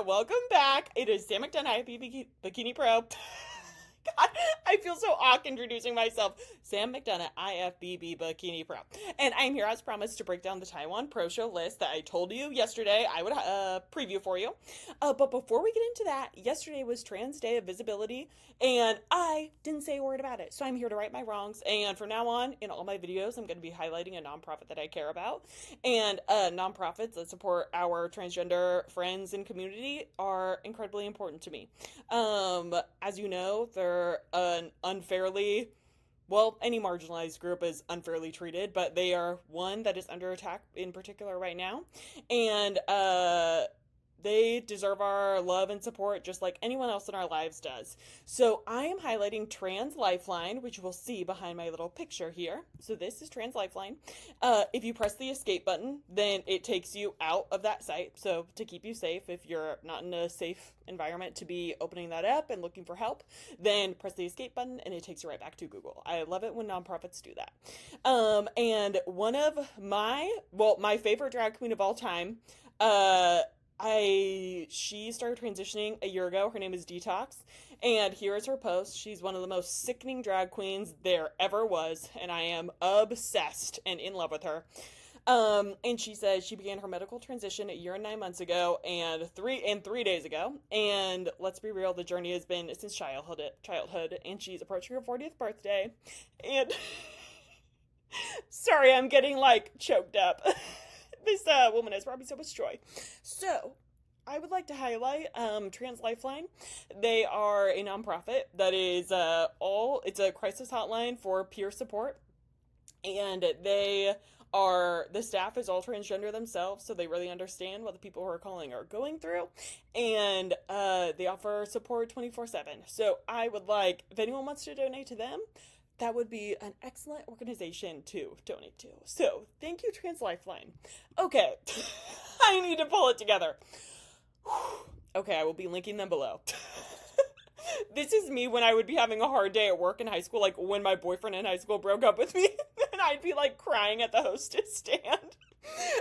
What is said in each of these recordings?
Welcome back. It is Sam McDonough, IFBB Bikini Pro. God, I feel so awkward introducing myself. Sam McDonough, IFBB Bikini Pro. And I'm here as promised to break down the Taiwan Pro Show list that I told you yesterday I would preview for you. But before we get into that, yesterday was Trans Day of Visibility, and I didn't say a word about it. So I'm here to right my wrongs. And from now on, in all my videos, I'm going to be highlighting a nonprofit that I care about. And nonprofits that support our transgender friends and community are incredibly important to me. As you know, they're an unfairly, well, any marginalized group is unfairly treated, but they are one that is under attack in particular right now. And they deserve our love and support just like anyone else in our lives does. So I am highlighting Trans Lifeline, which you will see behind my little picture here. So this is Trans Lifeline. If you press the escape button, then it takes you out of that site. So to keep you safe, if you're not in a safe environment to be opening that up and looking for help, then press the escape button and it takes you right back to Google. I love it when nonprofits do that. And one of my favorite drag queen of all time, she started transitioning a year ago. Her name is Detox, and here is her post. She's one of the most sickening drag queens there ever was, and I am obsessed and in love with her. And she says she began her medical transition a year and 9 months ago, and 3 days ago. And let's be real, the journey has been since childhood, and she's approaching her 40th birthday. And sorry, I'm getting like choked up. This woman has brought me so much joy. So, I would like to highlight Trans Lifeline. They are a nonprofit that is it's a crisis hotline for peer support. And the staff is all transgender themselves, so they really understand what the people who are calling are going through. And they offer support 24/7. So, I would like, if anyone wants to donate to them, that would be an excellent organization to donate to. So, thank you, Trans Lifeline. Okay, I need to pull it together. Okay, I will be linking them below. This is me when I would be having a hard day at work in high school, like when my boyfriend in high school broke up with me, and I'd be like crying at the hostess stand.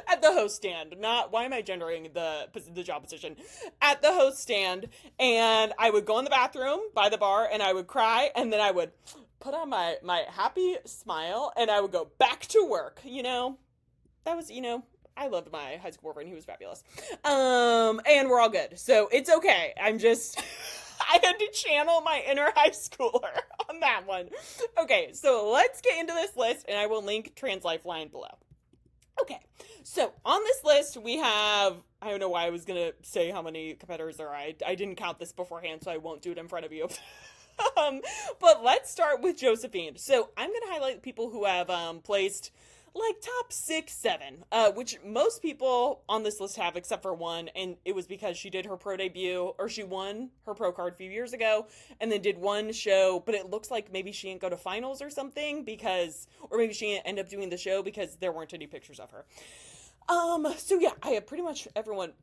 At the host stand, not, why am I gendering the job position? At the host stand, and I would go in the bathroom by the bar, and I would cry, and then I would put on my happy smile, and I would go back to work, That was, I loved my high school boyfriend. He was fabulous. And we're all good. So it's okay. I'm just, I had to channel my inner high schooler on that one. Okay, so let's get into this list, and I will link Trans Lifeline below. Okay, so on this list, we have, I don't know why I was going to say how many competitors there are. I didn't count this beforehand, so I won't do it in front of you. But let's start with Josephine. So I'm going to highlight people who have placed like top 6, 7, which most people on this list have except for one, and it was because she did her pro debut, or she won her pro card a few years ago, and then did one show, but it looks like maybe she didn't go to finals or something, or maybe she didn't end up doing the show because there weren't any pictures of her. So yeah, I have pretty much everyone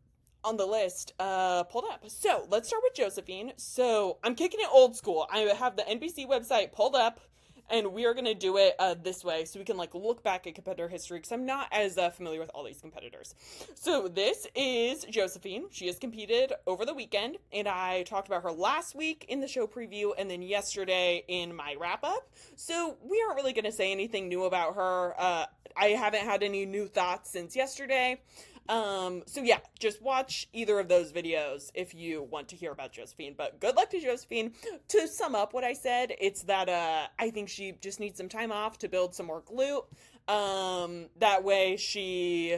on the list pulled up. So let's start with Josephine. So I'm kicking it old school. I have the NBC website pulled up, and we are going to do it this way so we can like look back at competitor history, because I'm not as familiar with all these competitors. So this is Josephine. She has competed over the weekend, and I talked about her last week in the show preview and then yesterday in my wrap up. So we aren't really going to say anything new about her. I haven't had any new thoughts since yesterday. So yeah, just watch either of those videos if you want to hear about Josephine, but good luck to Josephine. To sum up what I said, it's that, I think she just needs some time off to build some more glute. That way she,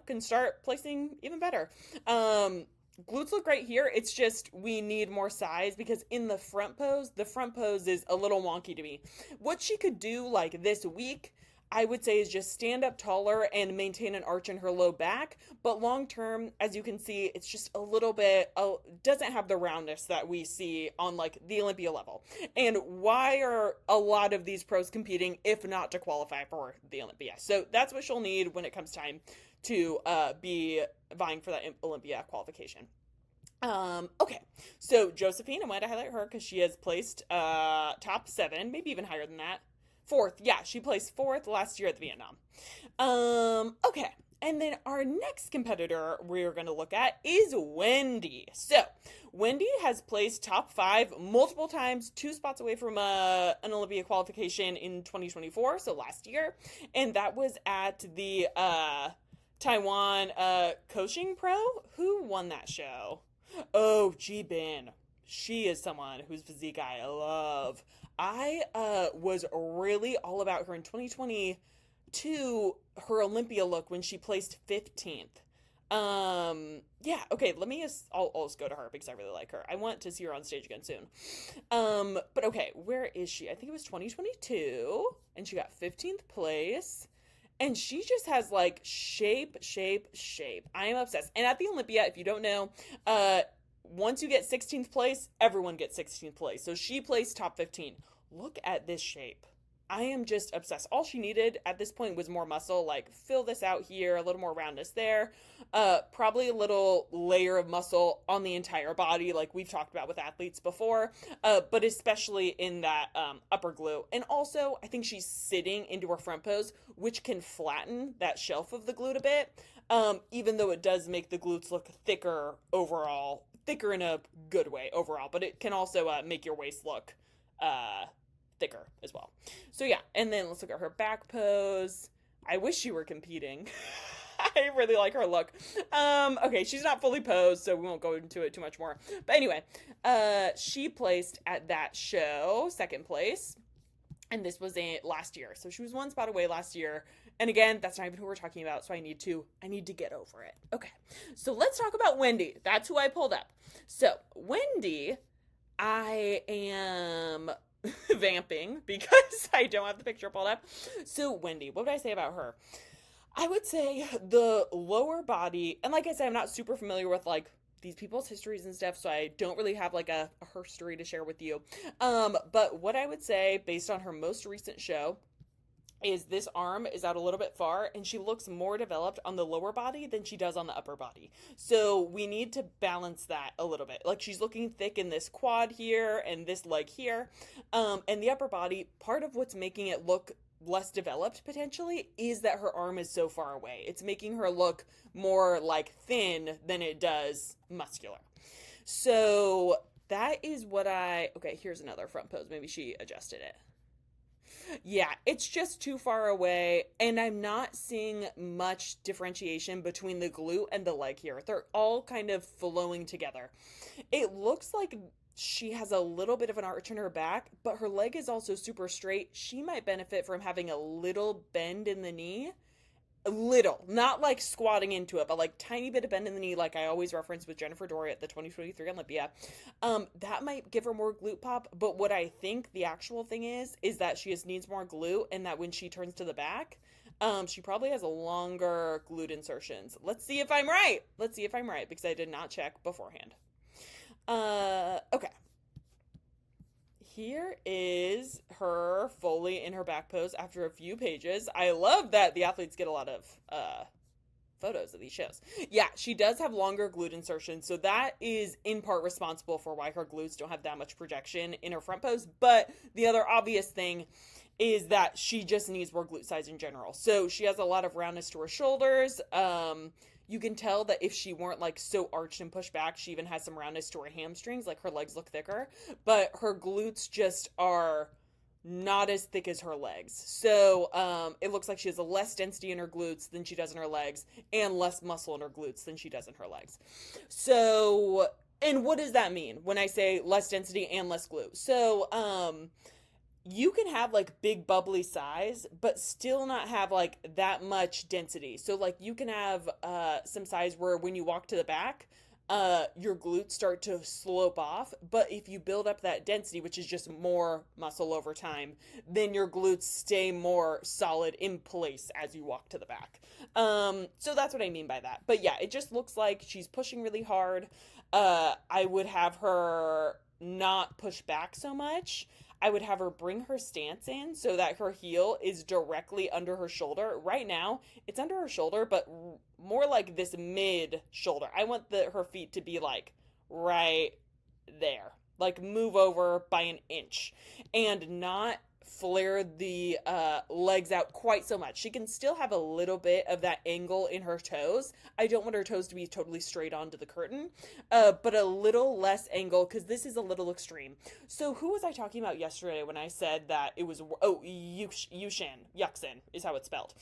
can start placing even better. Glutes look great here. It's just we need more size, because in the front pose is a little wonky to me. What she could do like this week, I would say, is just stand up taller and maintain an arch in her low back. But long term, as you can see, it's just a little bit, doesn't have the roundness that we see on like the Olympia level. And why are a lot of these pros competing if not to qualify for the Olympia? So that's what she'll need when it comes time to be vying for that Olympia qualification. Okay, so Josephine, I wanted to highlight her because she has placed top 7, maybe even higher than that. 4th, yeah, she placed 4th last year at the Vietnam. Okay, And then our next competitor we're going to look at is Wendy. So, Wendy has placed top 5 multiple times, 2 spots away from an Olympia qualification in 2024, so last year. And that was at the Taiwan Coaching Pro. Who won that show? Oh, Bin. She is someone whose physique I love. I was really all about her in 2022, her Olympia look when she placed 15th. Yeah, okay, I'll just go to her because I really like her. I want to see her on stage again soon. But okay, where is she? I think it was 2022, and she got 15th place. And she just has like shape. I am obsessed. And at the Olympia, if you don't know, once you get 16th place, everyone gets 16th place. So she placed top 15. Look at this shape. I am just obsessed. All she needed at this point was more muscle, like fill this out here, a little more roundness there. Probably a little layer of muscle on the entire body, like we've talked about with athletes before, but especially in that upper glute. And also, I think she's sitting into her front pose, which can flatten that shelf of the glute a bit, even though it does make the glutes look thicker overall, thicker in a good way overall, but it can also make your waist look thicker as well. So yeah, and then let's look at her back pose. I wish she were competing. I really like her look. Okay, she's not fully posed, so we won't go into it too much more. But anyway, she placed at that show 2nd place, and this was last year. So she was 1 spot away last year. And again, that's not even who we're talking about, so I need to get over it. Okay, so let's talk about Wendy. That's who I pulled up. So Wendy, I am vamping because I don't have the picture pulled up. So Wendy, what would I say about her? I would say the lower body, and like I said, I'm not super familiar with like these people's histories and stuff, so I don't really have like a story to share with you. But what I would say based on her most recent show is this arm is out a little bit far, and she looks more developed on the lower body than she does on the upper body. So we need to balance that a little bit. Like she's looking thick in this quad here and this leg here. And the upper body, part of what's making it look less developed potentially is that her arm is so far away. It's making her look more like thin than it does muscular. So that is what okay, here's another front pose. Maybe she adjusted it. Yeah, it's just too far away, and I'm not seeing much differentiation between the glute and the leg here. They're all kind of flowing together. It looks like she has a little bit of an arch in her back, but her leg is also super straight. She might benefit from having a little bend in the knee. A little, not like squatting into it, but like tiny bit of bend in the knee, like I always reference with Jennifer Dory at the 2023 Olympia. That might give her more glute pop, but what I think the actual thing is that she just needs more glute, and that when she turns to the back, she probably has a longer glute insertions. Let's see if I'm right. Because I did not check beforehand. Okay. Here is her fully in her back pose after a few pages. I love that the athletes get a lot of photos of these shows. Yeah, she does have longer glute insertions, so that is in part responsible for why her glutes don't have that much projection in her front pose. But the other obvious thing is that she just needs more glute size in general. So she has a lot of roundness to her shoulders. You can tell that if she weren't like so arched and pushed back, she even has some roundness to her hamstrings, like her legs look thicker, but her glutes just are not as thick as her legs. So it looks like she has a less density in her glutes than she does in her legs, and less muscle in her glutes than she does in her legs. So, and what does that mean when I say less density and less glute? So, you can have like big bubbly size, but still not have like that much density. So like you can have some size where when you walk to the back, your glutes start to slope off. But if you build up that density, which is just more muscle over time, then your glutes stay more solid in place as you walk to the back. So that's what I mean by that. But yeah, it just looks like she's pushing really hard. I would have her not push back so much. I would have her bring her stance in so that her heel is directly under her shoulder. Right now, it's under her shoulder, but more like this mid shoulder. I want her feet to be like right there. Like move over by an inch and not flare the legs out quite so much. She can still have a little bit of that angle in her toes. I don't want her toes to be totally straight onto the curtain, but a little less angle because this is a little extreme. So who was I talking about yesterday when I said that it was, Yuxin is how it's spelled.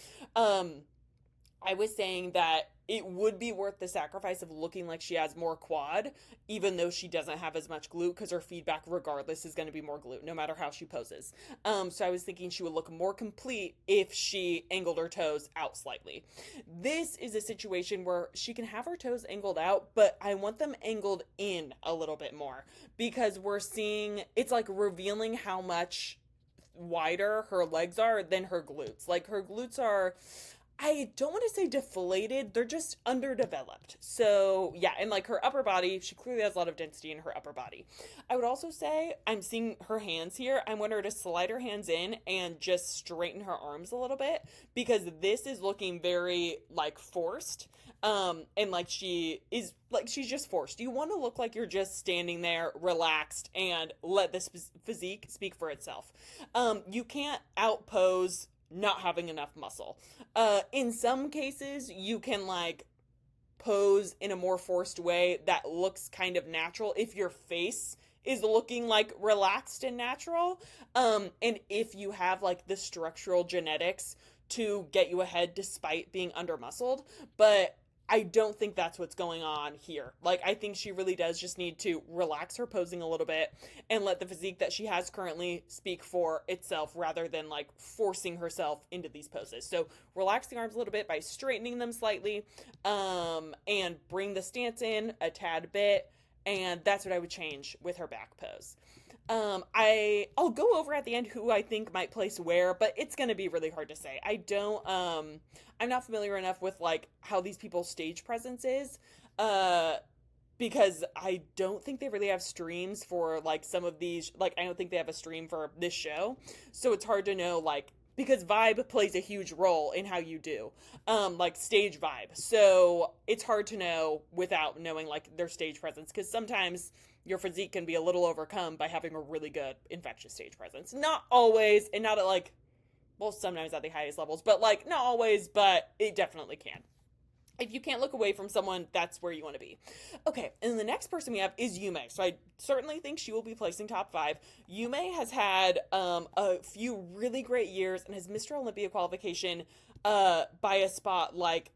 I was saying that it would be worth the sacrifice of looking like she has more quad, even though she doesn't have as much glute, because her feedback regardless is going to be more glute, no matter how she poses. So I was thinking she would look more complete if she angled her toes out slightly. This is a situation where she can have her toes angled out, but I want them angled in a little bit more, because we're seeing, it's like revealing how much wider her legs are than her glutes. Like her glutes are, I don't want to say deflated, they're just underdeveloped. So yeah, and like her upper body, she clearly has a lot of density in her upper body. I would also say, I'm seeing her hands here, I want her to slide her hands in and just straighten her arms a little bit, because this is looking very like forced. And like she's just forced. You want to look like you're just standing there relaxed and let this physique speak for itself. You can't outpose not having enough muscle. In some cases, you can like pose in a more forced way that looks kind of natural if your face is looking like relaxed and natural. And if you have like the structural genetics to get you ahead despite being under muscled, but I don't think that's what's going on here. Like, I think she really does just need to relax her posing a little bit and let the physique that she has currently speak for itself rather than, like, forcing herself into these poses. So, relax the arms a little bit by straightening them slightly, and bring the stance in a tad bit, and that's what I would change with her back pose. I'll go over at the end who I think might place where, but it's going to be really hard to say. I'm not familiar enough with like how these people's stage presence is, because I don't think they really have streams for like some of these, like I don't think they have a stream for this show. So it's hard to know, like, because vibe plays a huge role in how you do, like stage vibe. So it's hard to know without knowing like their stage presence, because sometimes your physique can be a little overcome by having a really good infectious stage presence. Not always, and not at like, well, sometimes at the highest levels, but like not always, but it definitely can. If you can't look away from someone, that's where you want to be. Okay, and the next person we have is Yume. So I certainly think she will be placing top 5. Yume has had a few really great years and has missed her Olympia qualification by a spot like,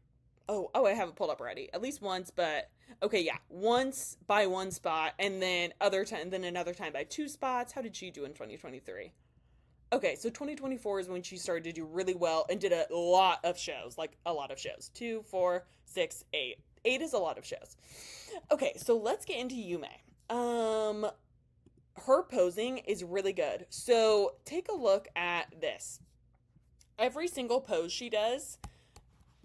oh, I have it pulled up already. At least once, but okay, yeah, once by one spot, and then another time by 2 spots. How did she do in 2023? Okay, so 2024 is when she started to do really well and did a lot of shows, like a lot of shows. 2, 4, 6, 8. 8 is a lot of shows. Okay, so let's get into Yume. Her posing is really good. So take a look at this. Every single pose she does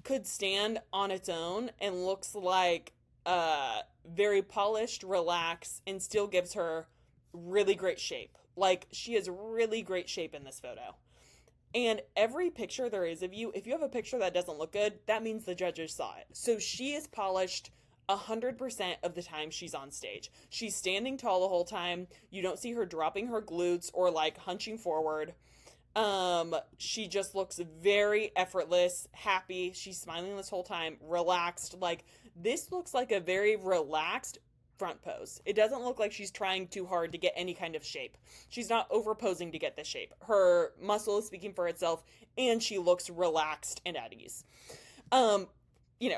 could stand on its own and looks like very polished, relaxed, and still gives her really great shape. Like, she has really great shape in this photo. And every picture there is of you, if you have a picture that doesn't look good, that means the judges saw it. So she is polished 100% of the time she's on stage. She's standing tall the whole time. You don't see her dropping her glutes or, like, hunching forward. She just looks very effortless, happy. She's smiling this whole time, relaxed. Like, this looks like a very relaxed front pose. It doesn't look like she's trying too hard to get any kind of shape. She's not over posing to get this shape. Her muscle is speaking for itself, and she looks relaxed and at ease.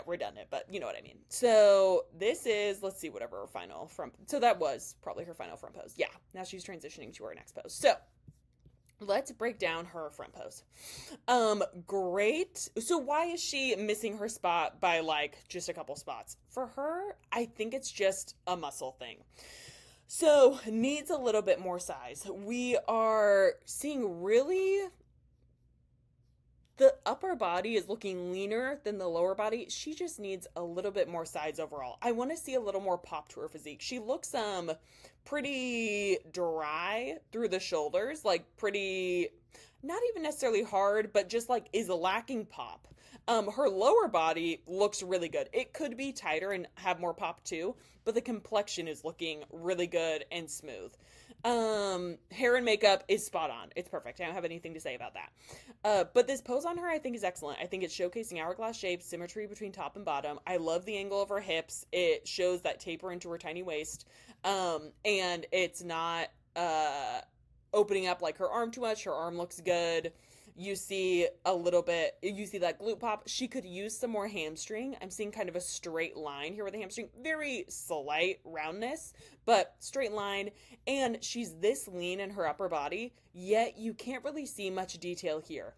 Redundant, but you know what I mean. So this is, let's see, whatever her final front. So that was probably her final front pose. Yeah. Now she's transitioning to her next pose. So let's break down her front pose. Great. So why is she missing her spot by like just a couple spots? For her, I think it's just a muscle thing. So needs a little bit more size. We are seeing really, the upper body is looking leaner than the lower body. She just needs a little bit more size overall. I want to see a little more pop to her physique. She looks pretty dry through the shoulders, like pretty, not even necessarily hard, but just like is lacking pop. Her lower body looks really good. It could be tighter and have more pop too, but the complexion is looking really good and smooth. Hair and makeup is spot on. It's perfect. I don't have anything to say about that. But this pose on her, I think, is excellent. I think it's showcasing hourglass shapes, symmetry between top and bottom. I love the angle of her hips. It shows that taper into her tiny waist. And it's not opening up like her arm too much. Her arm looks good. You see that glute pop. She could use some more hamstring. I'm seeing kind of a straight line here with the hamstring. Very slight roundness, but straight line. And she's this lean in her upper body, yet you can't really see much detail here.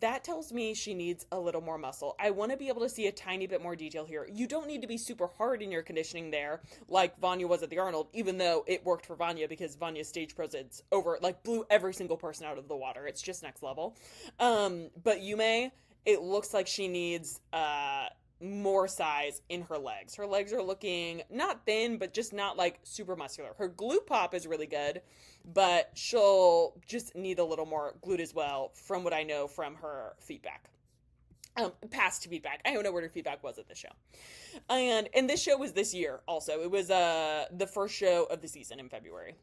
That tells me she needs a little more muscle. I want to be able to see a tiny bit more detail here. You don't need to be super hard in your conditioning there, like Vanya was at the Arnold, even though it worked for Vanya because Vanya's stage presence blew every single person out of the water. It's just next level. But Yume, it looks like she needs more size in her legs. Her legs are looking not thin, but just not like super muscular. Her glute pop is really good, but she'll just need a little more glute as well from what I know from her feedback. Past feedback. I don't know what her feedback was at this show. And this show was this year also. It was the first show of the season in February.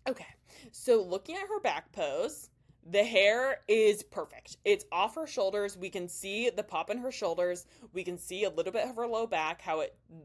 Okay, so looking at her back pose, the hair is perfect. It's off her shoulders. We can see the pop in her shoulders. We can see a little bit of her low back,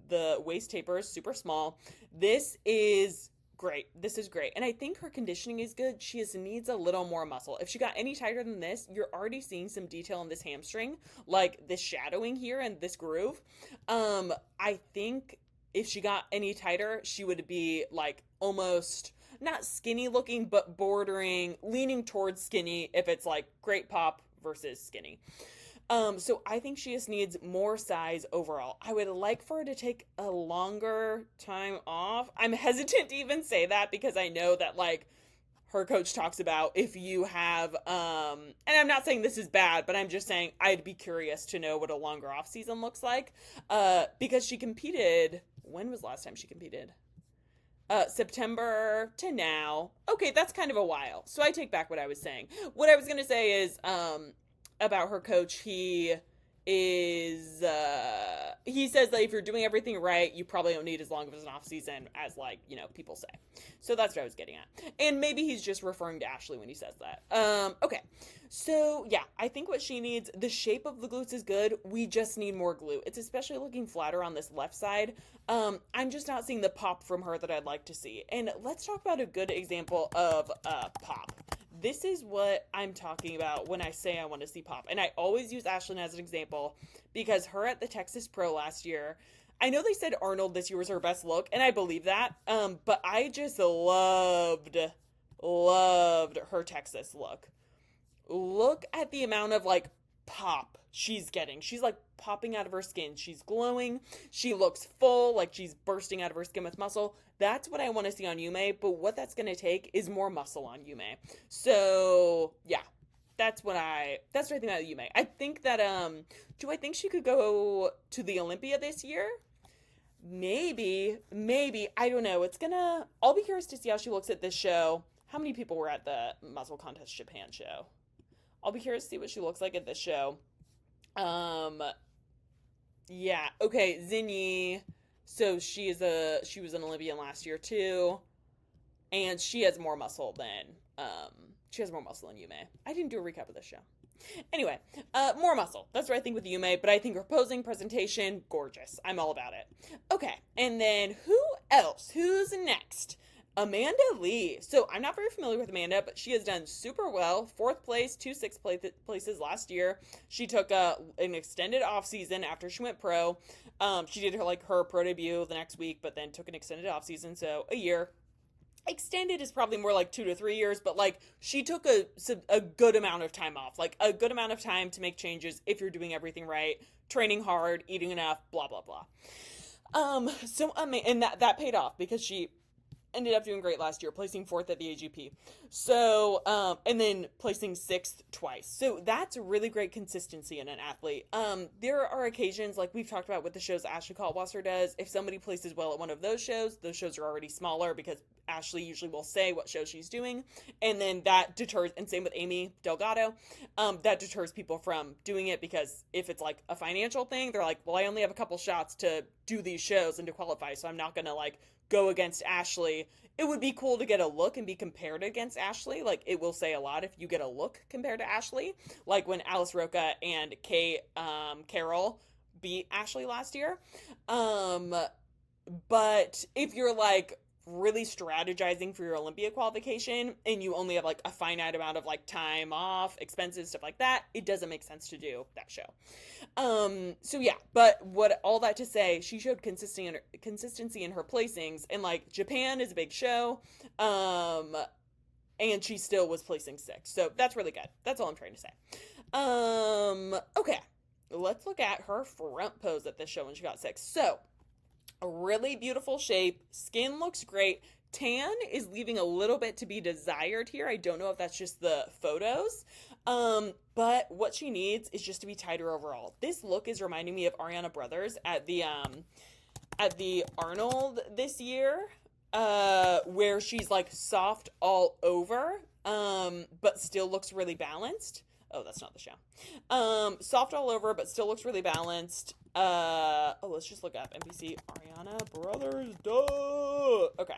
the waist taper is super small. This is great. This is great. And I think her conditioning is good. She just needs a little more muscle. If she got any tighter than this, you're already seeing some detail in this hamstring, like this shadowing here and this groove. I think if she got any tighter, she would be like almost not skinny looking, but bordering, leaning towards skinny if it's like great pop versus skinny. So I think she just needs more size overall. I would like for her to take a longer time off. I'm hesitant to even say that because I know that like her coach talks about if you have, and I'm not saying this is bad, but I'm just saying I'd be curious to know what a longer off season looks like. Because she competed, when was the last time she competed? September to now. Okay, that's kind of a while. So I take back what I was saying. What I was going to say is, about her coach, he says that if you're doing everything right, you probably don't need as long of an off season as people say. So that's what I was getting at. And maybe he's just referring to Ashley when he says that. Okay. So yeah, I think what she needs, the shape of the glutes is good. We just need more glute. It's especially looking flatter on this left side. I'm just not seeing the pop from her that I'd like to see. And let's talk about a good example of pop. This is what I'm talking about when I say I want to see pop. And I always use Ashlyn as an example because her at the Texas Pro last year, I know they said Arnold this year was her best look, and I believe that. But I just loved her Texas look. Look at the amount of like pop she's getting. She's like popping out of her skin. She's glowing. She looks full, like she's bursting out of her skin with muscle. That's what I want to see on Yume, but what that's going to take is more muscle on Yume. So, yeah. That's what I think about Yume. I think that do I think she could go to the Olympia this year? Maybe. I don't know. I'll be curious to see how she looks at this show. How many people were at the Muscle Contest Japan show? I'll be curious to see what she looks like at this show. Yeah. Okay, Zinyi. So she was an Olympian last year too, and she has more muscle than Yume. I didn't do a recap of this show. Anyway, more muscle. That's what I think with Yume, but I think her posing, presentation, gorgeous. I'm all about it. Okay, and then who else? Who's next? Amanda Lee. So I'm not very familiar with Amanda, but she has done super well. 4th place, 2 6th places last year. She took an extended off season after she went pro. She did her pro debut the next week, but then took an extended off season, so a year. Extended is probably more like 2 to 3 years, but like she took a good amount of time off, like a good amount of time to make changes if you're doing everything right, training hard, eating enough, blah blah blah. And that paid off because she ended up doing great last year, placing 4th at the AGP. So, and then placing 6th twice. So that's really great consistency in an athlete. There are occasions, like we've talked about with the shows Ashley Kaltwasser does, if somebody places well at one of those shows are already smaller because Ashley usually will say what show she's doing, and then that deters, and same with Amy Delgado, that deters people from doing it, because if it's like a financial thing, they're like, well, I only have a couple shots to do these shows and to qualify, so I'm not gonna like go against Ashley. It would be cool to get a look and be compared against Ashley. Like, it will say a lot if you get a look compared to Ashley, like when Alice Roca and Kate Carroll beat Ashley last year. But if you're like really strategizing for your Olympia qualification and you only have like a finite amount of like time off, expenses, stuff like that, it doesn't make sense to do that show. So yeah, but what all that to say, she showed consistency in her placings, and like Japan is a big show, and she still was placing 6th. So that's really good. That's all I'm trying to say. Okay, let's look at her front pose at this show when she got 6th. So a really beautiful shape. Skin looks great. Tan is leaving a little bit to be desired here. I don't know if that's just the photos. But what she needs is just to be tighter overall. This look is reminding me of Ariana Brothers at the Arnold this year, where she's like soft all over, but still looks really balanced. Oh, that's not the show. Soft all over, but still looks really balanced. Let's just look up NPC Ariana Brothers. Duh. Okay.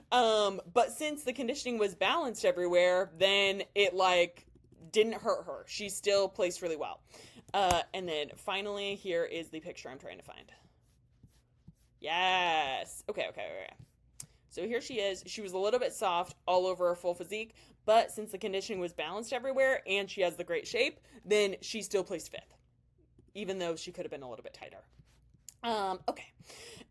But since the conditioning was balanced everywhere, then it like didn't hurt her. She still placed really well. And then finally, here is the picture I'm trying to find. Yes. Okay. So here she is. She was a little bit soft all over her full physique, but since the conditioning was balanced everywhere and she has the great shape, then she still placed 5th, even though she could have been a little bit tighter. Okay.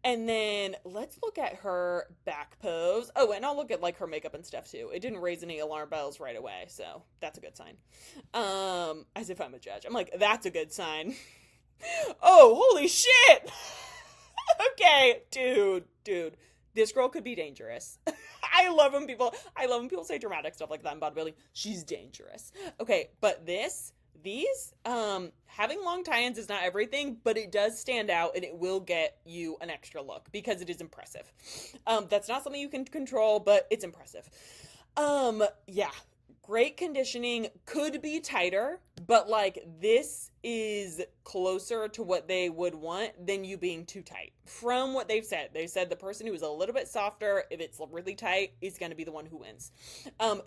And then let's look at her back pose. Oh, and I'll look at like her makeup and stuff too. It didn't raise any alarm bells right away, so that's a good sign. As if I'm a judge. I'm like, that's a good sign. Oh, holy shit! Okay, dude. This girl could be dangerous. I love when people say dramatic stuff like that in bodybuilding. She's dangerous. Okay, but these, having long tie-ins is not everything, but it does stand out and it will get you an extra look because it is impressive. That's not something you can control, but it's impressive. Yeah, great conditioning, could be tighter, but like this is closer to what they would want than you being too tight. From what they've said, the person who is a little bit softer, if it's really tight, is going to be the one who wins.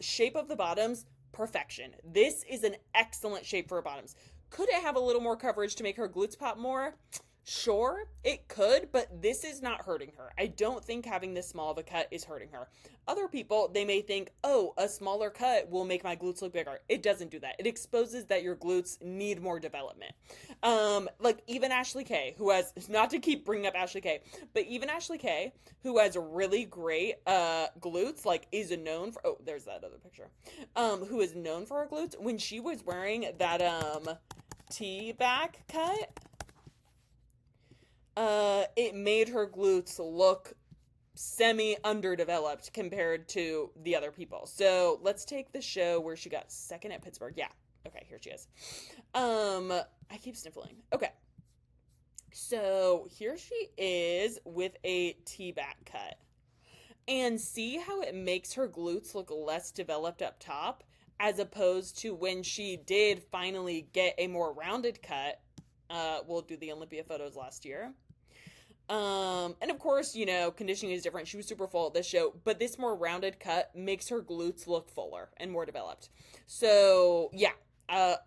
Shape of the bottoms, perfection. This is an excellent shape for her bottoms. Could it have a little more coverage to make her glutes pop more? Sure, it could, but this is not hurting her. I don't think having this small of a cut is hurting her. Other people, they may think, oh, a smaller cut will make my glutes look bigger. It doesn't do that. It exposes that your glutes need more development. Like even Ashley Kay, who has, not to keep bringing up Ashley Kay, but even Ashley Kay, who has really great glutes, like is known for, oh, there's that other picture, who is known for her glutes, when she was wearing that T-back cut, it made her glutes look semi-underdeveloped compared to the other people. So let's take the show where she got 2nd at Pittsburgh. Yeah. Okay, here she is. I keep sniffling. Okay. So here she is with a T-back cut. And see how it makes her glutes look less developed up top, as opposed to when she did finally get a more rounded cut. We'll do the Olympia photos last year. And of course, you know, conditioning is different. She was super full at this show, but this more rounded cut makes her glutes look fuller and more developed. So yeah,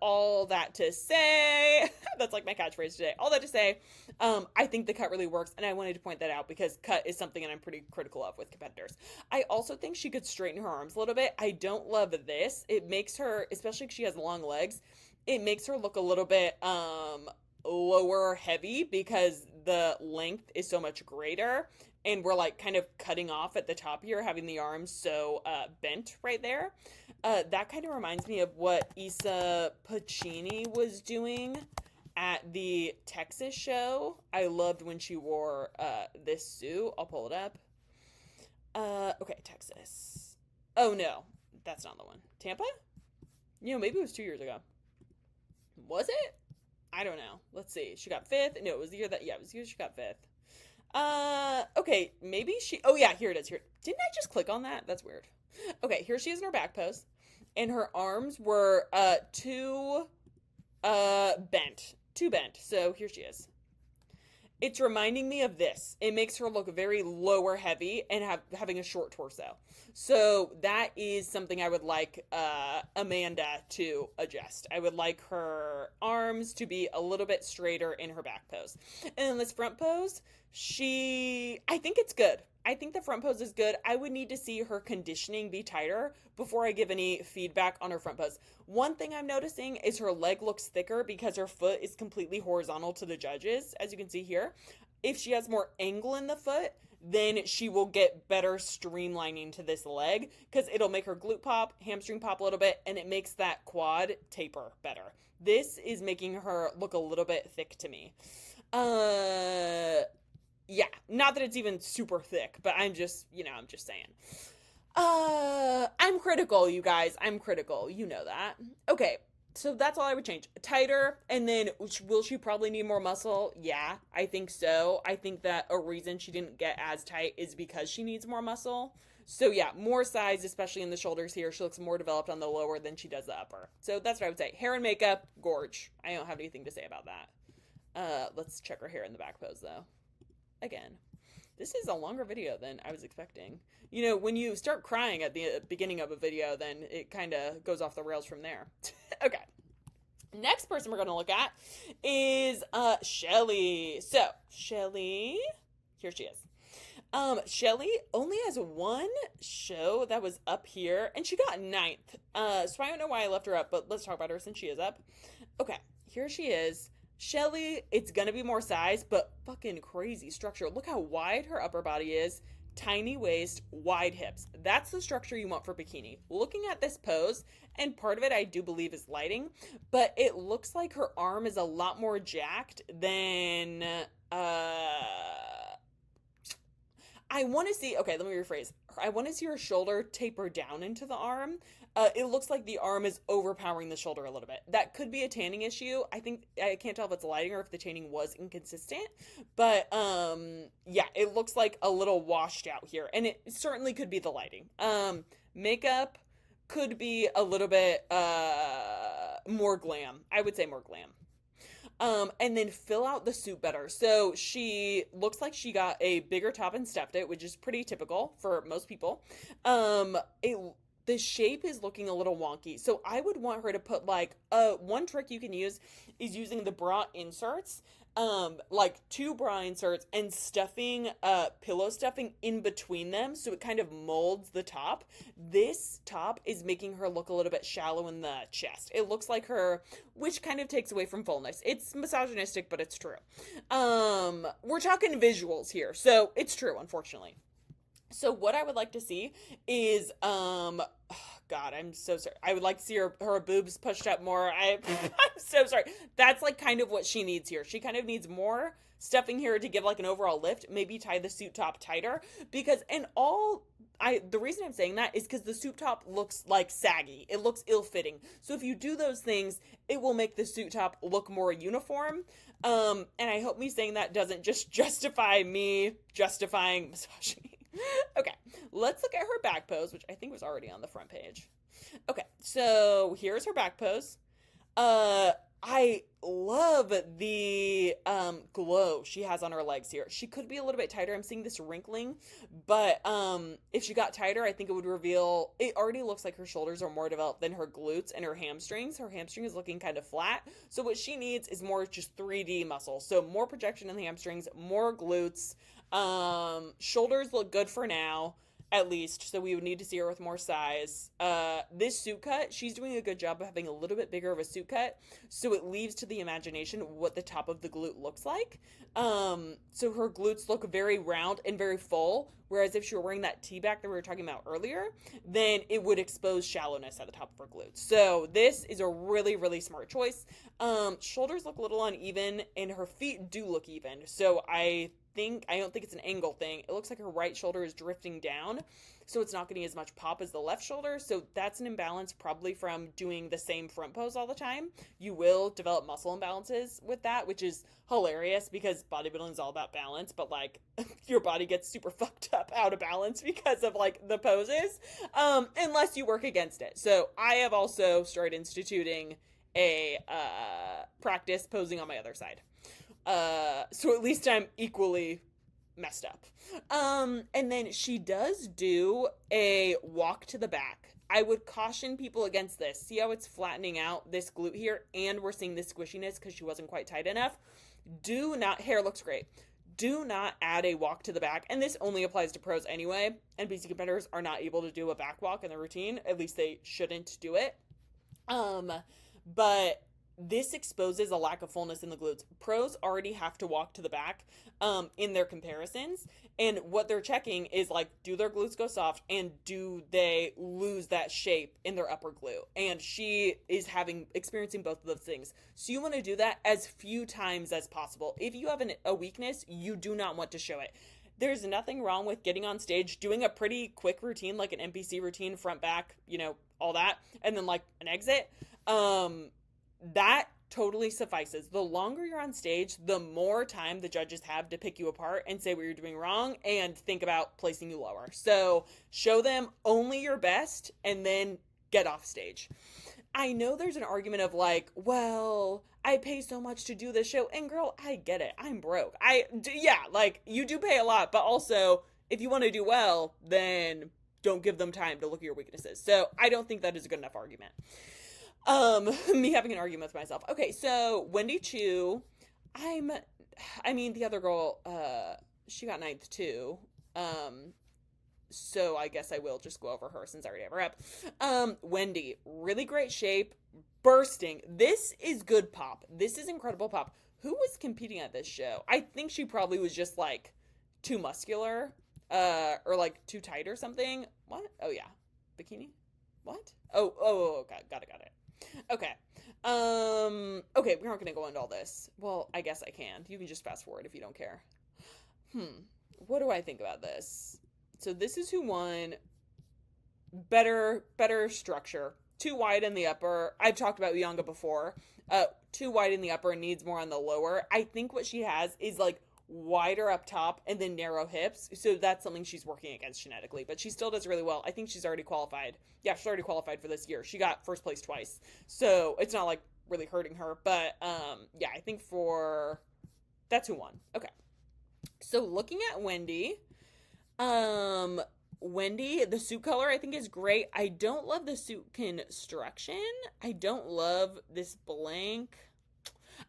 all that to say, that's like my catchphrase today. All that to say, I think the cut really works, and I wanted to point that out because cut is something that I'm pretty critical of with competitors. I also think she could straighten her arms a little bit. I don't love this. It makes her, especially if she has long legs, it makes her look a little bit, lower heavy because the length is so much greater, and we're like kind of cutting off at the top here, having the arms so bent right there. That kind of reminds me of what Issa Pacini was doing at the Texas show. I loved when she wore this suit. I'll pull it up. Okay, Texas. Oh, no. That's not the one. Tampa? Maybe it was 2 years ago. Was it? I don't know. Let's see. She got fifth. No, it was the year it was the year she got fifth. Okay, maybe oh yeah, here it is. Here. Didn't I just click on that? That's weird. Okay, here she is in her back pose. And her arms were, too bent. Too bent. So here she is. It's reminding me of this. It makes her look very lower heavy and having a short torso. So that is something I would like Amanda to adjust. I would like her arms to be a little bit straighter in her back pose. And in this front pose, I think it's good. I think the front pose is good. I would need to see her conditioning be tighter before I give any feedback on her front pose. One thing I'm noticing is her leg looks thicker because her foot is completely horizontal to the judges, as you can see here. If she has more angle in the foot, then she will get better streamlining to this leg because it'll make her glute pop, hamstring pop a little bit, and it makes that quad taper better. This is making her look a little bit thick to me. Yeah, not that it's even super thick, but I'm just saying. I'm critical, you guys. I'm critical. You know that. Okay, so that's all I would change. Tighter, and then will she probably need more muscle? Yeah, I think so. I think that a reason she didn't get as tight is because she needs more muscle. So yeah, more size, especially in the shoulders here. She looks more developed on the lower than she does the upper. So that's what I would say. Hair and makeup, gorge. I don't have anything to say about that. Let's check her hair in the back pose, though. Again, this is a longer video than I was expecting. When you start crying at the beginning of a video, then it kind of goes off the rails from there. Okay. Next person we're going to look at is Shelly. So, Shelly, here she is. Shelly only has one show that was up here, and she got 9th. So I don't know why I left her up, but let's talk about her since she is up. Okay, here she is. Shelly, it's gonna be more size, but fucking crazy structure. Look how wide her upper body is. Tiny waist, wide hips. That's the structure you want for bikini. Looking at this pose, and part of it I do believe is lighting, but it looks like her arm is a lot more jacked than, I want to see, okay, let me rephrase. I want to see her shoulder taper down into the arm. It looks like the arm is overpowering the shoulder a little bit. That could be a tanning issue. I can't tell if it's lighting or if the tanning was inconsistent. But, yeah, it looks like a little washed out here. And it certainly could be the lighting. Makeup could be a little bit more glam. I would say more glam. And then fill out the suit better. So she looks like she got a bigger top and stepped it, which is pretty typical for most people. The shape is looking a little wonky. So I would want her to put one trick you can use is using the bra inserts, like 2 bra inserts and stuffing, pillow stuffing in between them. So it kind of molds the top. This top is making her look a little bit shallow in the chest. It looks like her, which kind of takes away from fullness. It's misogynistic, but it's true. We're talking visuals here. So it's true, unfortunately. So what I would like to see is, God, I'm so sorry. I would like to see her boobs pushed up more. I'm so sorry. That's kind of what she needs here. She kind of needs more stuffing here to give an overall lift. Maybe tie the suit top tighter because, the reason I'm saying that is because the suit top looks saggy. It looks ill-fitting. So if you do those things, it will make the suit top look more uniform. And I hope me saying that doesn't just justify me justifying misogyny. Okay, let's look at her back pose, which I think was already on the front page. Okay, so here's her back pose. I love the glow she has on her legs here. She could be a little bit tighter. I'm seeing this wrinkling, but if she got tighter, I think it would reveal, it already looks like her shoulders are more developed than her glutes and her hamstrings. Her hamstring is looking kind of flat. So what she needs is more just 3D muscle. So more projection in the hamstrings, more glutes. Shoulders look good for now, at least, so we would need to see her with more size. This suit cut, she's doing a good job of having a little bit bigger of a suit cut, so it leaves to the imagination what the top of the glute looks like. So her glutes look very round and very full, whereas if she were wearing that T-back that we were talking about earlier, then it would expose shallowness at the top of her glutes. So this is a really, really smart choice. Shoulders look a little uneven, and her feet do look even, so I don't think it's an angle thing. It looks like her right shoulder is drifting down, so it's not getting as much pop as the left shoulder. So that's an imbalance probably from doing the same front pose all the time. You will develop muscle imbalances with that, which is hilarious because bodybuilding is all about balance, but like your body gets super fucked up out of balance because of like the poses, unless you work against it. So I have also started instituting a practice posing on my other side. So at least I'm equally messed up. And then she does do a walk to the back. I would caution people against this. See how it's flattening out this glute here, and we're seeing this squishiness because she wasn't quite tight enough. Do not, hair looks great. Do not add a walk to the back, and this only applies to pros anyway. NPC competitors are not able to do a back walk in their routine. At least they shouldn't do it. But this exposes a lack of fullness in the glutes. Pros already have to walk to the back in their comparisons, and what they're checking is like, do their glutes go soft, and do they lose that shape in their upper glute? And she is experiencing both of those things. So you want to do that as few times as possible. If you have a weakness, you do not want to show it. There's nothing wrong with getting on stage, doing a pretty quick routine, like an NPC routine, front, back, all that, and then like an exit. That totally suffices. The longer you're on stage, the more time the judges have to pick you apart and say what you're doing wrong and think about placing you lower. So show them only your best and then get off stage. I know there's an argument of like, well, I pay so much to do this show, and girl, I get it. I'm broke. Like you do pay a lot, but also if you want to do well, then don't give them time to look at your weaknesses. So I don't think that is a good enough argument. Me having an argument with myself. Okay, so Wendy Chu, the other girl, she got 9th too. So I guess I will just go over her since I already have her up. Wendy, really great shape, bursting. This is good pop. This is incredible pop. Who was competing at this show? I think she probably was just like too muscular, or like too tight or something. What? Oh yeah. Bikini? What? Oh, okay. Got it. Okay. Okay, we're not gonna go into all this. Well, I guess I can. You can just fast forward if you don't care. What do I think about this? So this is who won. Better structure. Too wide in the upper. I've talked about Uyanga before. Too wide in the upper, needs more on the lower. I think what she has is like wider up top and then narrow hips. So that's something she's working against genetically, but she still does really well. I think she's already qualified. Yeah, she's already qualified for this year. She got first place twice. So it's not like really hurting her, but yeah, I think that's who won. Okay. So looking at Wendy, the suit color I think is great. I don't love the suit construction. I don't love this blank.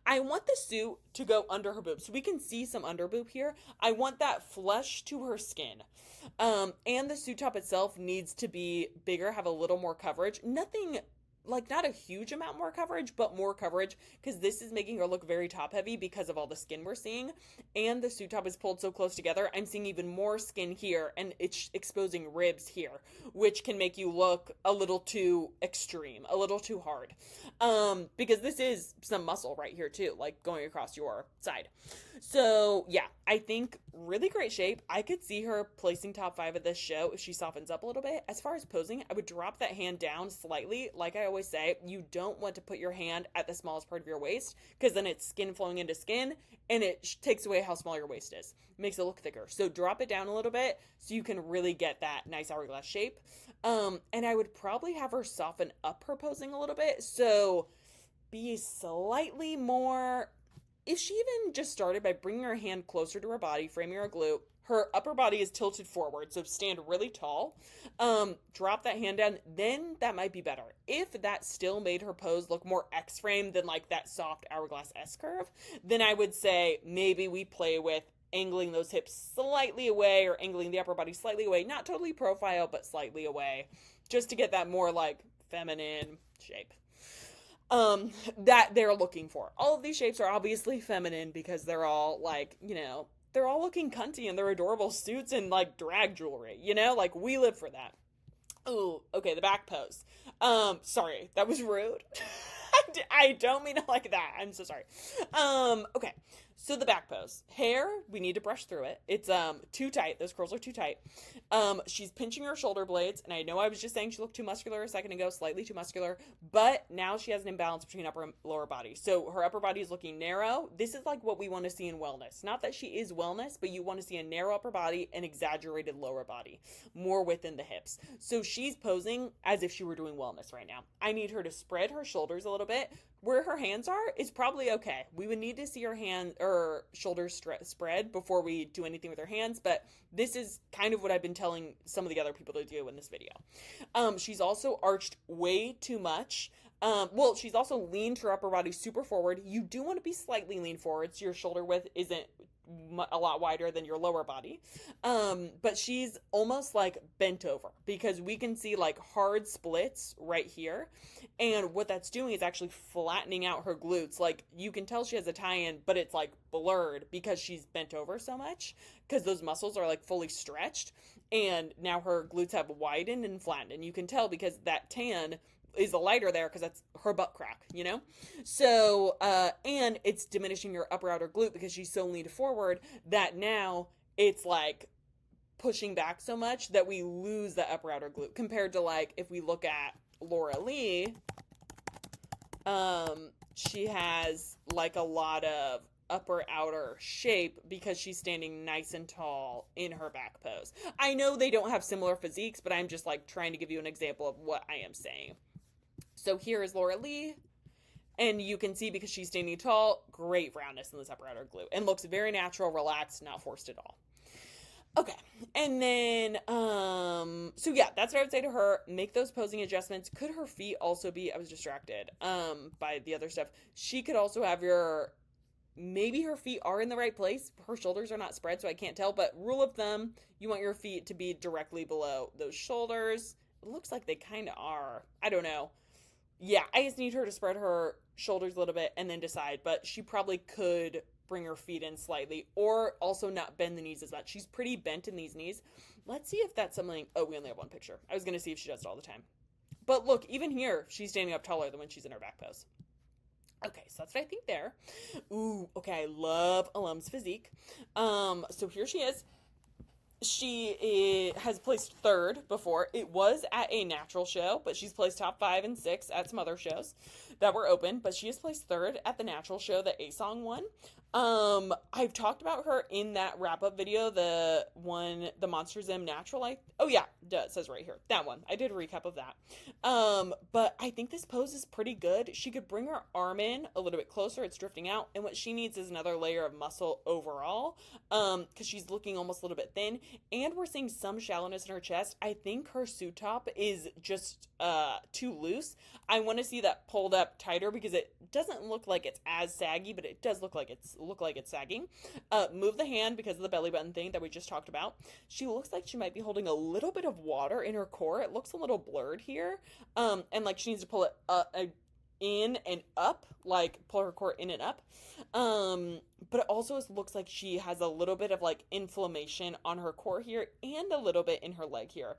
I want the suit to go under her boob, so we can see some under boob here. I want that flush to her skin. And the suit top itself needs to be bigger, have a little more coverage. Nothing, like not a huge amount more coverage, but more coverage, because this is making her look very top heavy because of all the skin we're seeing. And the suit top is pulled so close together, I'm seeing even more skin here, and it's exposing ribs here, which can make you look a little too extreme, a little too hard. Because this is some muscle right here too, like going across your side. So yeah, I think really great shape. I could see her placing top 5 at this show if she softens up a little bit. As far as posing, I would drop that hand down slightly. Like I always say, you don't want to put your hand at the smallest part of your waist, because then it's skin flowing into skin and it takes away how small your waist is. It makes it look thicker. So drop it down a little bit so you can really get that nice hourglass shape. And I would probably have her soften up her posing a little bit. So be slightly more, if she even just started by bringing her hand closer to her body, framing her glute, her upper body is tilted forward, so stand really tall, drop that hand down, then that might be better. If that still made her pose look more X-frame than like that soft hourglass S-curve, then I would say maybe we play with angling those hips slightly away or angling the upper body slightly away, not totally profile, but slightly away, just to get that more like feminine shape that they're looking for. All of these shapes are obviously feminine because they're all like, they're all looking cunty and they're adorable suits and like drag jewelry, like we live for that. Oh, okay, the back pose. Sorry, that was rude. I don't mean it like that. I'm so sorry. Okay, So the back pose. Hair, we need to brush through it. It's too tight. Those curls are too tight. She's pinching her shoulder blades, and I know I was just saying she looked too muscular a second ago, slightly too muscular, but now she has an imbalance between upper and lower body. So her upper body is looking narrow. This is like what we want to see in wellness. Not that she is wellness, but you want to see a narrow upper body and exaggerated lower body, more within the hips. So she's posing as if she were doing wellness right now. I need her to spread her shoulders a little bit. Where her hands are is probably okay. We would need to see her hand or shoulders spread before we do anything with her hands, but this is kind of what I've been telling some of the other people to do in this video. She's also arched way too much. Well, she's also leaned her upper body super forward. You do want to be slightly lean forward so your shoulder width isn't a lot wider than your lower body. But she's almost like bent over because we can see like hard splits right here. And what that's doing is actually flattening out her glutes. Like you can tell she has a tie-in, but it's like blurred because she's bent over so much because those muscles are like fully stretched. And now her glutes have widened and flattened. And you can tell because that tan is the lighter there because that's her butt crack, you know? So, and it's diminishing your upper outer glute because she's so leaned forward that now it's like pushing back so much that we lose the upper outer glute compared to like if we look at Laura Lee, she has like a lot of upper outer shape because she's standing nice and tall in her back pose. I know they don't have similar physiques, but I'm just like trying to give you an example of what I am saying. So here is Laura Lee, and you can see because she's standing tall, great roundness in this upper outer glute, and looks very natural, relaxed, not forced at all. Okay, and then, so yeah, that's what I would say to her. Make those posing adjustments. Could her feet also be, I was distracted, by the other stuff. She could also have maybe her feet are in the right place. Her shoulders are not spread, so I can't tell, but rule of thumb, you want your feet to be directly below those shoulders. It looks like they kind of are. I don't know. Yeah, I just need her to spread her shoulders a little bit and then decide, but she probably could bring her feet in slightly or also not bend the knees as much. She's pretty bent in these knees. Let's see if that's something. Oh, we only have one picture. I was going to see if she does it all the time. But look, even here, she's standing up taller than when she's in her back pose. Okay, so that's what I think there. Ooh, okay, I love Alum's physique. So here she is. She has placed third before. It was at a natural show, but she's placed top 5 and 6 at some other shows that were open. But she has placed third at the natural show that A-Song won. I've talked about her in that wrap-up video, the Monsters M Natural. It says right here. That one. I did a recap of that. But I think this pose is pretty good. She could bring her arm in a little bit closer. It's drifting out. And what she needs is another layer of muscle overall. Because she's looking almost a little bit thin. And we're seeing some shallowness in her chest. I think her suit top is just too loose. I want to see that pulled up tighter because it doesn't look like it's as saggy, but it does look like it's sagging. Move the hand because of the belly button thing that we just talked about. She looks like she might be holding a little bit of water in her core. It looks a little blurred here. And like she needs to pull it in and up, like pull her core in and up. But it also looks like she has a little bit of like inflammation on her core here and a little bit in her leg here.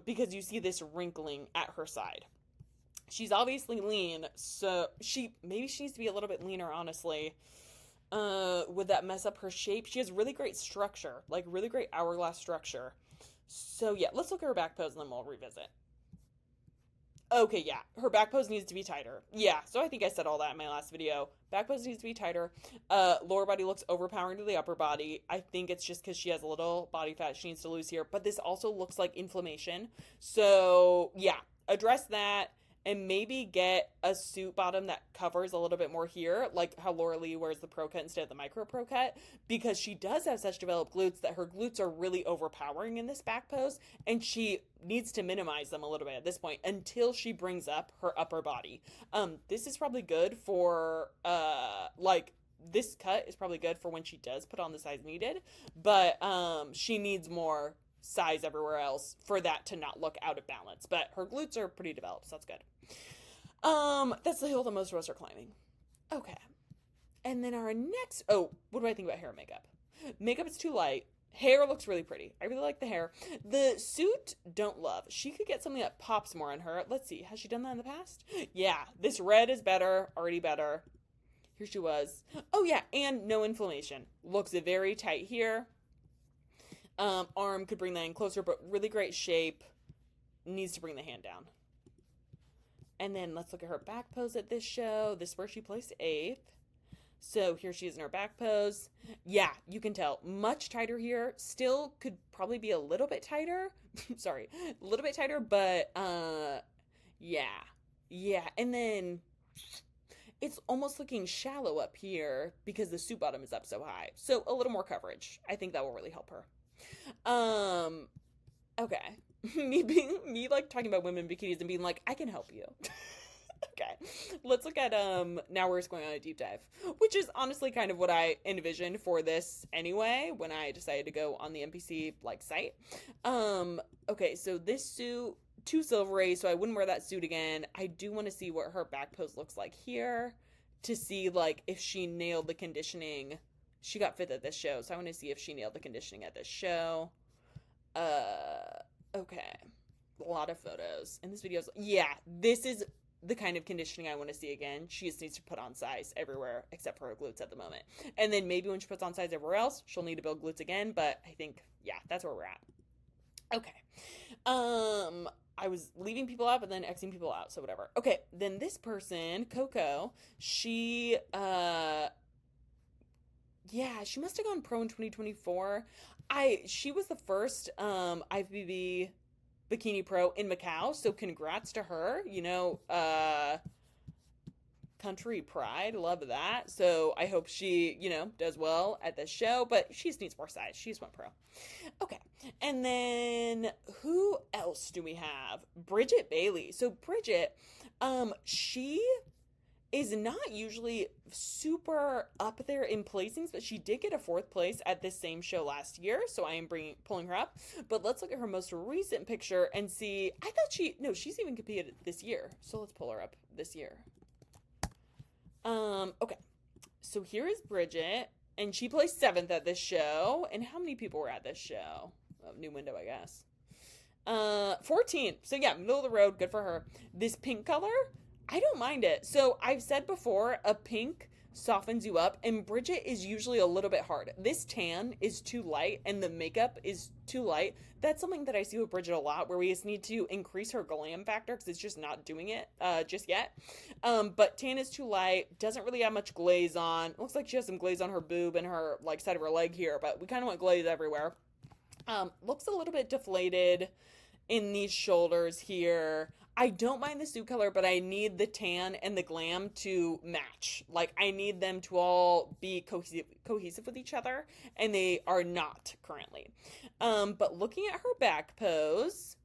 Because you see this wrinkling at her side. She's obviously lean, so maybe she needs to be a little bit leaner, honestly. Would that mess up her shape? She has really great structure, like really great hourglass structure. So yeah, let's look at her back pose and then we'll revisit. Okay, yeah, her back pose needs to be tighter. Yeah, so I think I said all that in my last video. Back pose needs to be tighter. Lower body looks overpowering to the upper body. I think it's just because she has a little body fat she needs to lose here. But this also looks like inflammation. So yeah, address that. And maybe get a suit bottom that covers a little bit more here, like how Laura Lee wears the pro cut instead of the micro pro cut, because she does have such developed glutes that her glutes are really overpowering in this back pose, and she needs to minimize them a little bit at this point until she brings up her upper body. This is probably good for, this cut is probably good for when she does put on the size needed, but she needs more size everywhere else for that to not look out of balance. But her glutes are pretty developed, so that's good. That's the hill that most of us are climbing. Okay. And then our next, what do I think about hair and makeup? Makeup is too light. Hair looks really pretty. I really like the hair. The suit, don't love. She could get something that pops more on her. Let's see. Has she done that in the past? Yeah. This red is better. Already better. Here she was. Oh yeah, and no inflammation. Looks very tight here. Arm could bring that in closer, but really great shape. Needs to bring the hand down. And then let's look at her back pose at this show. This is where she placed 8th. So here she is in her back pose. Yeah, you can tell. Much tighter here. Still could probably be a little bit tighter. Sorry. A little bit tighter, but yeah. Yeah, and then it's almost looking shallow up here because the suit bottom is up so high. So a little more coverage. I think that will really help her. Okay. me like talking about women bikinis and being like, I can help you. Okay, let's look at now we're just going on a deep dive, which is honestly kind of what I envisioned for this anyway when I decided to go on the NPC like site. Okay, so this suit, too silvery, so I wouldn't wear that suit again. I do want to see what her back pose looks like here to see like if she nailed the conditioning. She got 5th at this show, so I want to see if she nailed the conditioning at this show. Okay, a lot of photos in this video. Yeah, this is the kind of conditioning I want to see again. She just needs to put on size everywhere except for her glutes at the moment. And then maybe when she puts on size everywhere else, she'll need to build glutes again. But I think, yeah, that's where we're at. Okay. I was leaving people out, but then Xing people out. So whatever. Okay. Then this person, Coco, she, yeah, she must have gone pro in 2024. She was the first, IFBB Bikini Pro in Macau, so congrats to her, you know, country pride, love that. So I hope she, you know, does well at this show, but she just needs more size. She just went pro. Okay, and then who else do we have? Bridget Bailey. So Bridget, she is not usually super up there in placings, but she did get a 4th place at this same show last year, so I am pulling her up. But let's look at her most recent picture and see. I thought she's even competed this year, so let's pull her up this year. Okay, so here is Bridget, and she placed 7th at this show. And how many people were at this show? Oh, new window, I guess. 14. So yeah, middle of the road, good for her. This pink color, I don't mind it. So I've said before, a pink softens you up, and Bridget is usually a little bit hard. This tan is too light, and the makeup is too light. That's something that I see with Bridget a lot, where we just need to increase her glam factor, because it's just not doing it just yet. But tan is too light, doesn't really have much glaze on. Looks like she has some glaze on her boob and her like side of her leg here, but we kind of want glaze everywhere. Looks a little bit deflated in these shoulders here. I don't mind the suit color, but I need the tan and the glam to match. Like, I need them to all be cohesive with each other, and they are not currently. But looking at her back pose,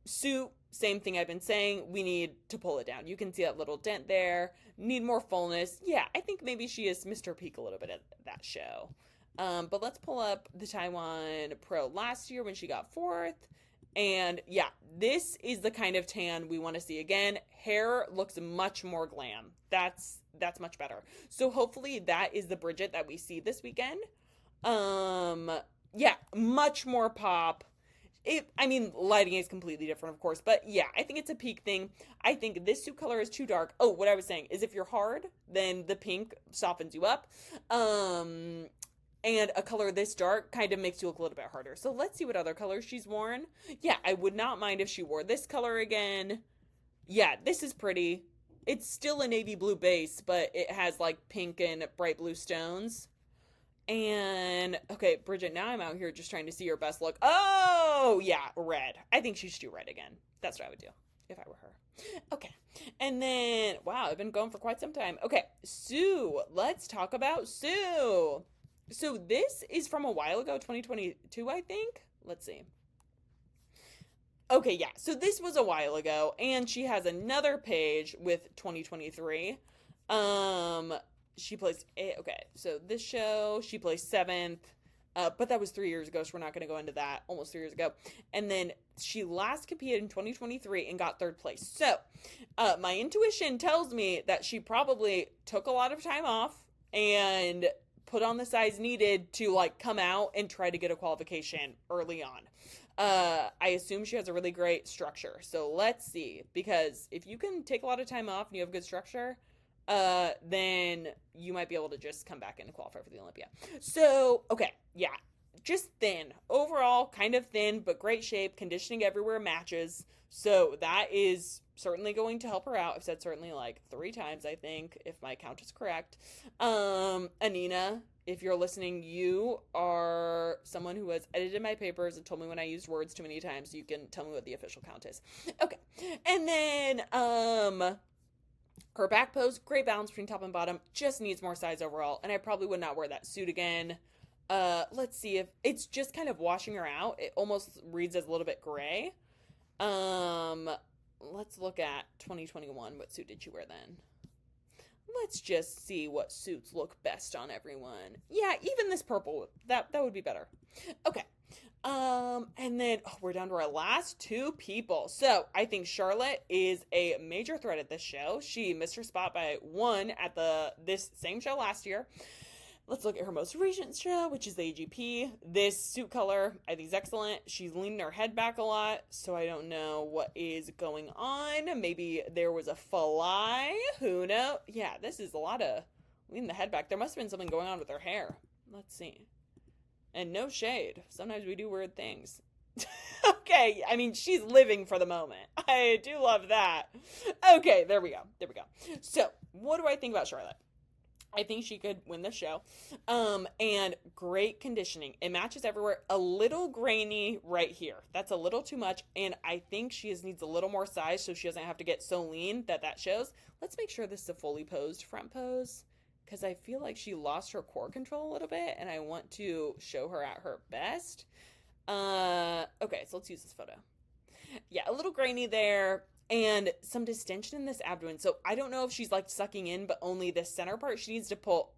suit, same thing I've been saying, we need to pull it down. You can see that little dent there, need more fullness. Yeah, I think maybe she has missed her peak a little bit at that show. But let's pull up the Taiwan Pro last year when she got 4th. And yeah, this is the kind of tan we want to see again. Hair looks much more glam. That's much better. So hopefully that is the Bridget that we see this weekend. Yeah, much more pop. Lighting is completely different, of course, but yeah, I think it's a peak thing. I think this suit color is too dark. Oh, what I was saying is if you're hard, then the pink softens you up. And a color this dark kind of makes you look a little bit harder. So let's see what other colors she's worn. Yeah, I would not mind if she wore this color again. Yeah, this is pretty. It's still a navy blue base, but it has like pink and bright blue stones. And, okay, Bridget, now I'm out here just trying to see your best look. Oh, yeah, red. I think she should do red again. That's what I would do if I were her. Okay, and then, wow, I've been going for quite some time. Okay, Sue. Let's talk about Sue. So this is from a while ago, 2022, I think. Let's see. Okay, yeah. So this was a while ago, and she has another page with 2023. She placed okay. So this show, she placed 7th. But that was 3 years ago, so we're not going to go into that. Almost 3 years ago. And then she last competed in 2023 and got 3rd place. So my intuition tells me that she probably took a lot of time off and put on the size needed to like come out and try to get a qualification early on. I assume she has a really great structure. So let's see, because if you can take a lot of time off and you have good structure, then you might be able to just come back and qualify for the Olympia. So, okay, yeah, just thin. Overall, kind of thin, but great shape. Conditioning everywhere matches. So that is certainly going to help her out. I've said certainly like 3 times, I think, if my count is correct. Anina, if you're listening, you are someone who has edited my papers and told me when I used words too many times. You can tell me what the official count is. Okay. And then, her back pose, great balance between top and bottom, just needs more size overall, and I probably would not wear that suit again. Let's see if it's just kind of washing her out. It almost reads as a little bit gray. Let's look at 2021. What suit did she wear then? Let's just see what suits look best on everyone. Yeah, even this purple, that would be better. Okay. And then we're down to our last 2 people. So I think Charlotte is a major threat at this show. She missed her spot by 1 at this same show last year. Let's look at her most recent show, which is the AGP. This suit color, I think, is excellent. She's leaning her head back a lot, so I don't know what is going on. Maybe there was a fly. Who knows? Yeah, this is a lot of leaning the head back. There must have been something going on with her hair. Let's see. And no shade. Sometimes we do weird things. Okay, I mean, she's living for the moment. I do love that. Okay, there we go. So, what do I think about Charlotte? I think she could win the show. And great conditioning. It matches everywhere. A little grainy right here. That's a little too much. And I think she needs a little more size so she doesn't have to get so lean that shows. Let's make sure this is a fully posed front pose, because I feel like she lost her core control a little bit, and I want to show her at her best. Okay, so let's use this photo. Yeah, a little grainy there, and some distension in this abdomen. So I don't know if she's like sucking in, but only the center part. She needs to pull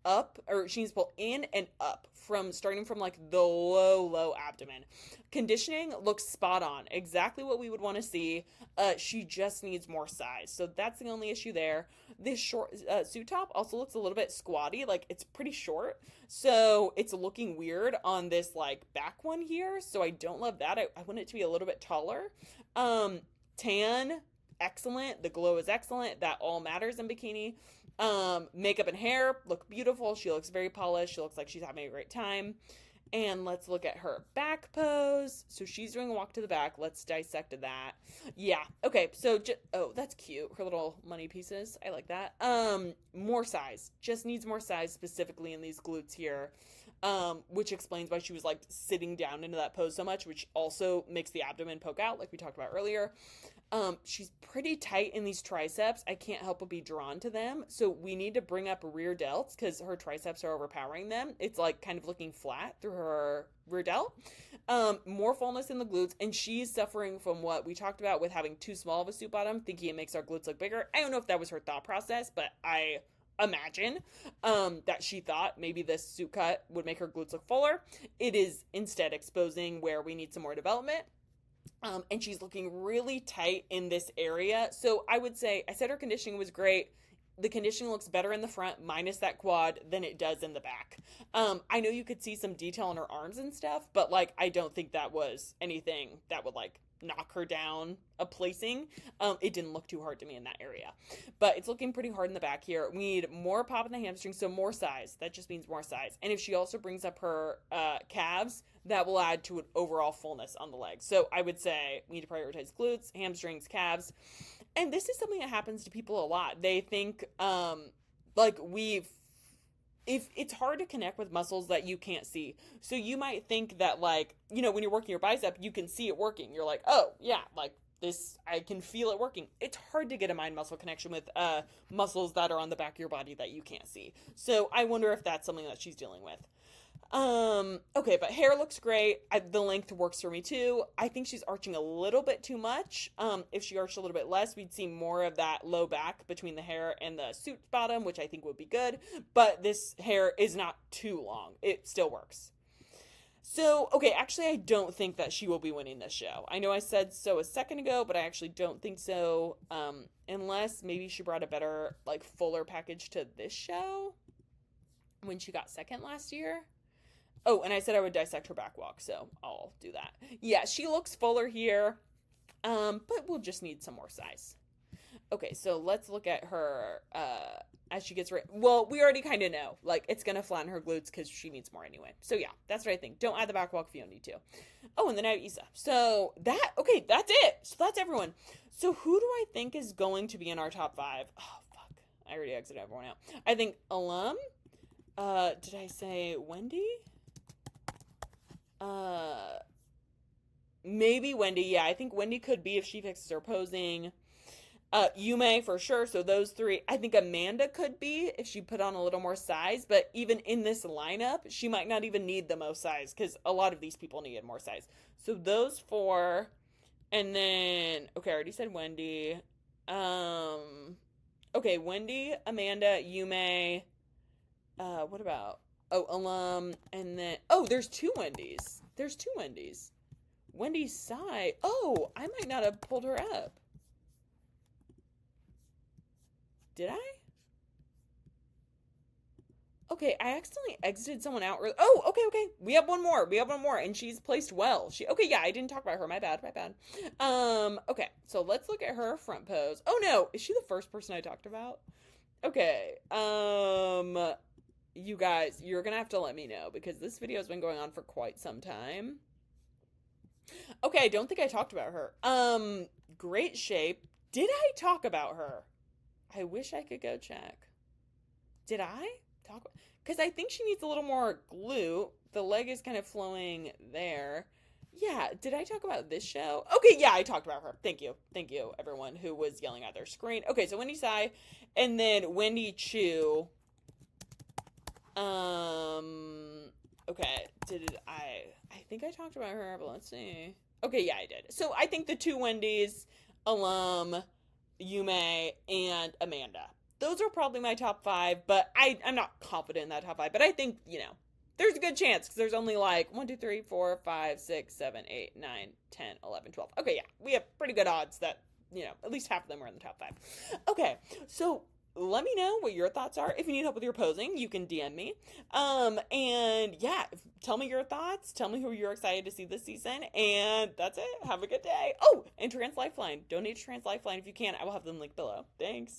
up, or she needs to pull in and up starting from like the low abdomen. Conditioning looks spot on, exactly what we would want to see. She just needs more size, so that's the only issue there. This short suit top also looks a little bit squatty, like it's pretty short, so it's looking weird on this like back one here, so I don't love that. I want it to be a little bit taller. Tan, excellent. The glow is excellent. That all matters in bikini. Makeup and hair look beautiful. She looks very polished. She looks like she's having a great time. And let's look at her back pose. So she's doing a walk to the back. Let's dissect that. Yeah. Okay. So, oh, that's cute. Her little money pieces. I like that. More size. Just needs more size, specifically in these glutes here. Which explains why she was like sitting down into that pose so much, which also makes the abdomen poke out, like we talked about earlier. She's pretty tight in these triceps. I can't help but be drawn to them. So we need to bring up rear delts because her triceps are overpowering them. It's like kind of looking flat through her rear delt. More fullness in the glutes, and she's suffering from what we talked about with having too small of a suit bottom, thinking it makes our glutes look bigger. I don't know if that was her thought process, but I imagine that she thought maybe this suit cut would make her glutes look fuller. It is instead exposing where we need some more development. And she's looking really tight in this area. So I would say, I said her conditioning was great. The conditioning looks better in the front, minus that quad, than it does in the back. I know you could see some detail on her arms and stuff, but like, I don't think that was anything that would like knock her down a placing. It didn't look too hard to me in that area, but it's looking pretty hard in the back here. We need more pop in the hamstring, so more size. That just means more size. And if she also brings up her calves, that will add to an overall fullness on the legs. So I would say we need to prioritize glutes, hamstrings, calves. And this is something that happens to people a lot. They think if it's hard to connect with muscles that you can't see. So you might think that like, you know, when you're working your bicep, you can see it working. You're like, oh yeah, like this, I can feel it working. It's hard to get a mind muscle connection with muscles that are on the back of your body that you can't see. So I wonder if that's something that she's dealing with. Okay, but hair looks great. The length works for me too. I think she's arching a little bit too much. If she arched a little bit less, we'd see more of that low back between the hair and the suit bottom, which I think would be good. But this hair is not too long. It still works. So, okay, actually I don't think that she will be winning this show. I know I said so a second ago, but I actually don't think so. Unless maybe she brought a better, like, fuller package to this show when she got second last year. Oh, and I said I would dissect her back walk, so I'll do that. Yeah, she looks fuller here, but we'll just need some more size. Okay, so let's look at her as she gets ready. Well, we already kind of know. Like, it's going to flatten her glutes because she needs more anyway. So, yeah, that's what I think. Don't add the back walk if you don't need to. Oh, and then I have Isa. So, okay, that's it. So, that's everyone. So, who do I think is going to be in our top 5? Oh, fuck. I already exited everyone out. I think Alum. Did I say Wendy? Maybe Wendy. Yeah, I think Wendy could be if she fixes her posing. Yume for sure. So those 3. I think Amanda could be if she put on a little more size. But even in this lineup, she might not even need the most size because a lot of these people needed more size. So those 4, and then okay, I already said Wendy. Okay, Wendy, Amanda, Yume. What about Alum, and then there's 2 Wendy's. There's 2 Wendy's. Wendy Sai. Oh, I might not have pulled her up. Did I? Okay, I accidentally exited someone out. Oh, okay. We have one more. And she's placed well. Okay, yeah, I didn't talk about her. My bad. Okay, so let's look at her front pose. Oh no, is she the first person I talked about? Okay, you guys, you're gonna have to let me know because this video has been going on for quite some time. Okay, I don't think I talked about her. Great shape. Did I talk about her? I wish I could go check. Did I talk? Because I think she needs a little more glute. The leg is kind of flowing there. Yeah, did I talk about this show? Okay, yeah, I talked about her. Thank you, everyone who was yelling at their screen. Okay, so Wendy Tsai, and then Wendy Chu. Okay, I think I talked about her, but let's see. Okay, yeah, I did. So I think the 2 Wendy's, Alum, Yume, and Amanda. Those are probably my top 5, but I'm not confident in that top 5. But I think, there's a good chance because there's only like 1, 2, 3, 4, 5, 6, 7, 8, 9, 10, 11, 12. Okay, yeah, we have pretty good odds that, at least half of them are in the top 5. Okay, so let me know what your thoughts are. If you need help with your posing, you can DM me. And yeah, tell me your thoughts. Tell me who you're excited to see this season. And that's it. Have a good day. Oh, and Trans Lifeline. Donate to Trans Lifeline if you can. I will have them linked below. Thanks.